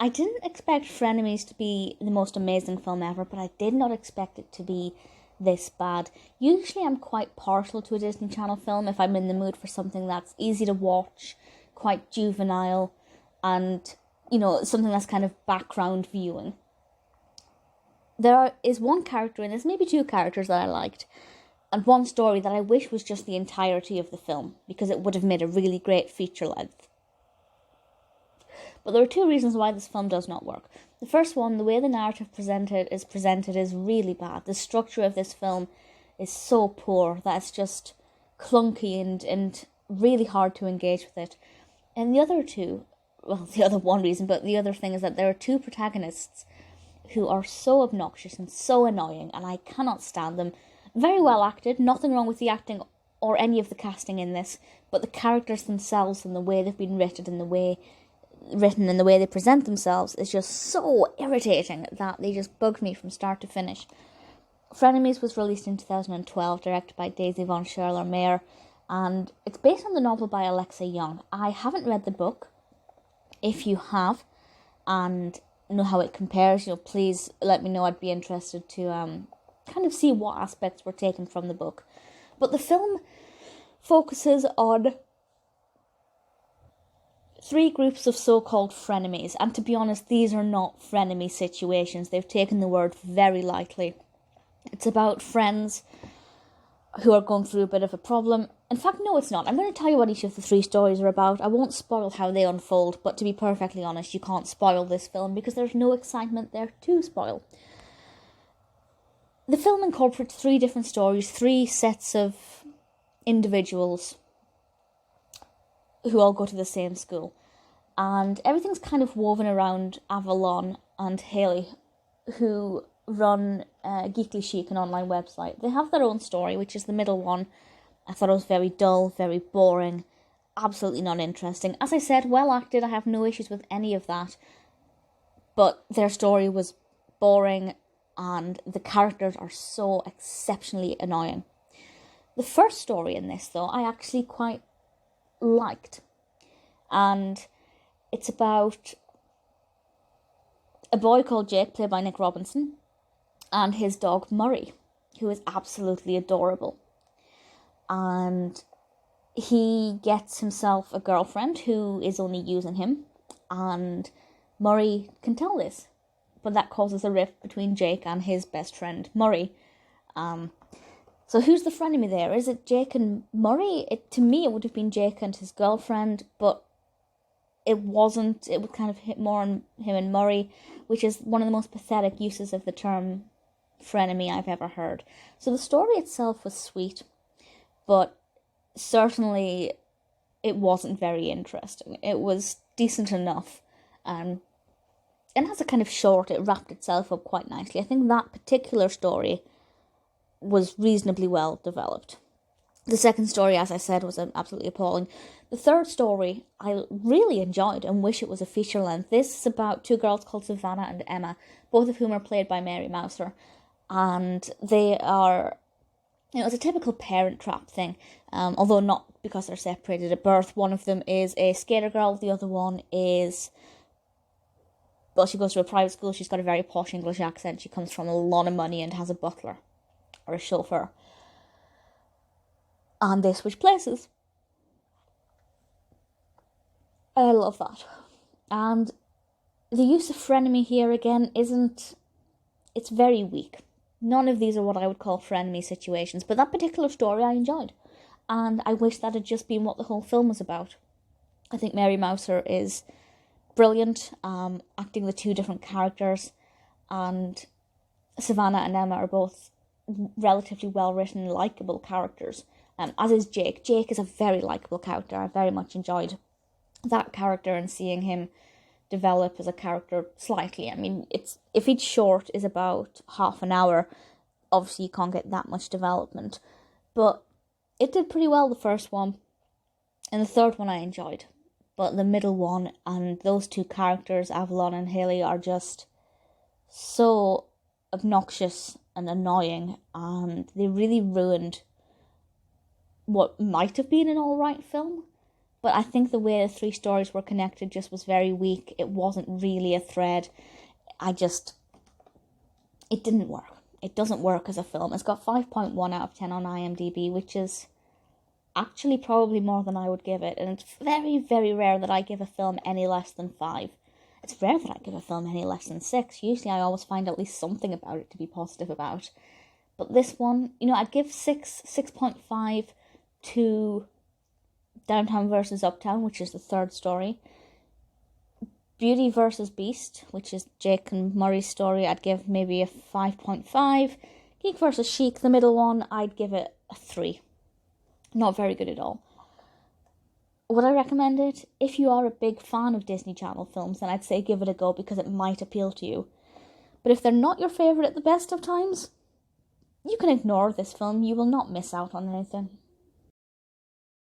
I didn't expect Frenemies to be the most amazing film ever, but I did not expect it to be this bad. Usually I'm quite partial to a Disney Channel film if I'm in the mood for something that's easy to watch, quite juvenile, and, something that's kind of background viewing. There is one character in this, maybe two characters that I liked, and one story that I wish was just the entirety of the film, because it would have made a really great feature length. But there are two reasons why this film does not work. The first one, the way the narrative is really bad. The structure of this film is so poor that it's just clunky and really hard to engage with it. And the other one reason, but the other thing is that there are two protagonists who are so obnoxious and so annoying, and I cannot stand them. Very well acted, nothing wrong with the acting or any of the casting in this, but the characters themselves and the way they've been written and the way they present themselves is just so irritating that they just bugged me from start to finish. Frenemies was released in 2012, directed by Daisy von Scherler-Meyer, and it's based on the novel by Alexa Young. I haven't read the book. If you have and know how it compares, please let me know. I'd be interested to kind of see what aspects were taken from the book. But the film focuses on three groups of so-called frenemies, and to be honest, these are not frenemy situations. They've taken the word very lightly. It's about friends who are going through a bit of a problem. In fact, no, it's not. I'm going to tell you what each of the three stories are about. I won't spoil how they unfold, but to be perfectly honest, you can't spoil this film because there's no excitement there to spoil. The film incorporates three different stories, three sets of individuals who all go to the same school. And everything's kind of woven around Avalon and Halley, who run Geekly Chic, an online website. They have their own story, which is the middle one. I thought it was very dull, very boring, absolutely not interesting. As I said, well acted, I have no issues with any of that. But their story was boring, and the characters are so exceptionally annoying. The first story in this, though, I actually quite liked. And it's about a boy called Jake, played by Nick Robinson, and his dog Murray, who is absolutely adorable. And he gets himself a girlfriend who is only using him, and Murray can tell this, but that causes a rift between Jake and his best friend Murray. So who's the frenemy there? Is it Jake and Murray? To me, it would have been Jake and his girlfriend, but it wasn't. It would kind of hit more on him and Murray, which is one of the most pathetic uses of the term frenemy I've ever heard. So the story itself was sweet, but certainly it wasn't very interesting. It was decent enough, and as a kind of short, it wrapped itself up quite nicely. I think that particular story was reasonably well developed. The second story, as I said, was absolutely appalling. The third story I really enjoyed and wish it was a feature length. This is about two girls called Savannah and Emma, both of whom are played by Mary Mouser. And they are, it's a typical parent trap thing, although not because they're separated at birth. One of them is a skater girl, the other one is, well, she goes to a private school, she's got a very posh English accent, she comes from a lot of money and has a butler or a chauffeur. And they switch places. I love that. And the use of frenemy here again it's very weak. None of these are what I would call frenemy situations, but that particular story I enjoyed. And I wish that had just been what the whole film was about. I think Mary Mouser is brilliant, acting the two different characters, and Savannah and Emma are both relatively well-written, likeable characters. As is Jake. Jake is a very likeable character. I very much enjoyed that character and seeing him develop as a character slightly. I mean, if each short is about half an hour, obviously you can't get that much development. But it did pretty well, the first one. And the third one I enjoyed. But the middle one and those two characters, Avalon and Halley, are just so obnoxious and annoying. And they really ruined what might have been an alright film. But I think the way the three stories were connected just was very weak. It wasn't really a thread. It didn't work. It doesn't work as a film. It's got 5.1 out of 10 on IMDb, which is actually probably more than I would give it. And it's very, very rare that I give a film any less than 5. It's rare that I give a film any less than 6. Usually I always find at least something about it to be positive about. But this one, I'd give 6.5 to Downtown versus Uptown, which is the third story. Beauty versus Beast, which is Jake and Murray's story, I'd give maybe a 5.5. Geek versus Chic, the middle one, I'd give it a 3. Not very good at all. Would I recommend it? If you are a big fan of Disney Channel films, then I'd say give it a go because it might appeal to you. But if they're not your favourite at the best of times, you can ignore this film. You will not miss out on anything.